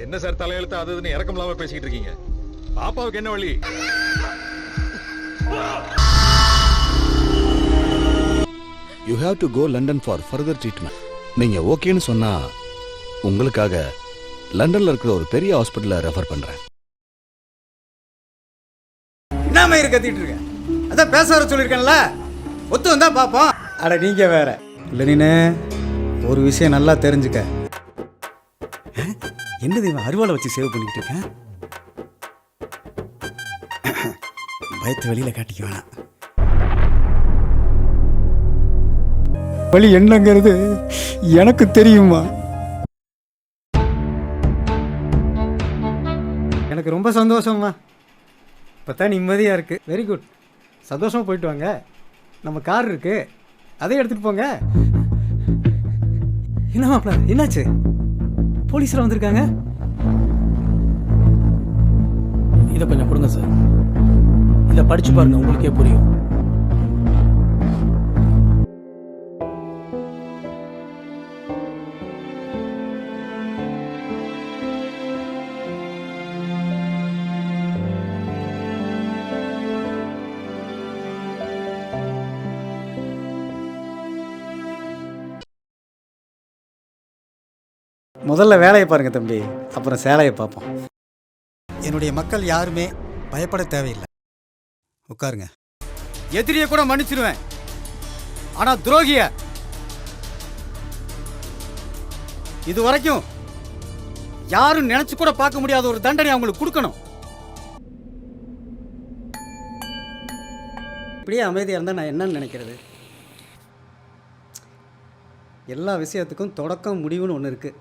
என்ன சார் தலையெழுத்து அது இதுன்னு இறக்கம் இல்லாம பேசிக்கிட்டு இருக்கீங்க? பாப்பாவுக்கு என்ன வழி? You have to go London for further treatment. நீங்க ஓகேன்னு சொன்னா உங்களுக்காக லண்டன்ல இருக்கிற ஒரு பெரிய ஹாஸ்பிடல்ல ரெஃபர் பண்றேன். என்ன மயிறு கத்திட்டு இருக்க? அதான் பேச வர சொல்லியிருக்கேன்ல, ஒத்து வந்தா பார்ப்போம். அட நீங்க வேற இல்லை. நீனு ஒரு விஷயம் நல்லா தெரிஞ்சுக்க. என்னது இவன் அருவாளை வச்சு சேவ் பண்ணிக்கிட்டு இருக்கேன்? பயத்து வெளியில காட்டிக்க வேணாம். வழி என்னங்கிறது எனக்கு தெரியுமா? எனக்கு ரொம்ப சந்தோஷம்மா. இப்போ தான் நிம்மதியாக இருக்குது. Very good. சந்தோஷமாக போயிட்டு வாங்க. நம்ம கார் இருக்குது, அதையும் எடுத்துகிட்டு போங்க. என்ன மாப்பிள்ள, என்னாச்சு? போலீஸில் வந்திருக்காங்க. இதை கொஞ்சம் கொடுங்க சார். இதை படிச்சு பாருங்க, உங்களுக்கே புரியும். முதல்ல வேலையை பாருங்க தம்பி, அப்புறம் சேலையை பார்ப்போம். என்னுடைய மக்கள் யாருமே பயப்பட தேவையில்லை. உட்காருங்க. எதிரியை கூட மன்னிச்சிடுவேன், ஆனா துரோகிய இது வரைக்கும் யாரும் நினைச்சு கூட பார்க்க முடியாத ஒரு தண்டனை அவங்களுக்கு கொடுக்கணும். இப்படியே அமைதியாக இருந்தால் நான் என்னன்னு நினைக்கிறது? எல்லா விஷயத்துக்கும் தொடக்கம் முடிவுன்னு ஒன்று இருக்குது.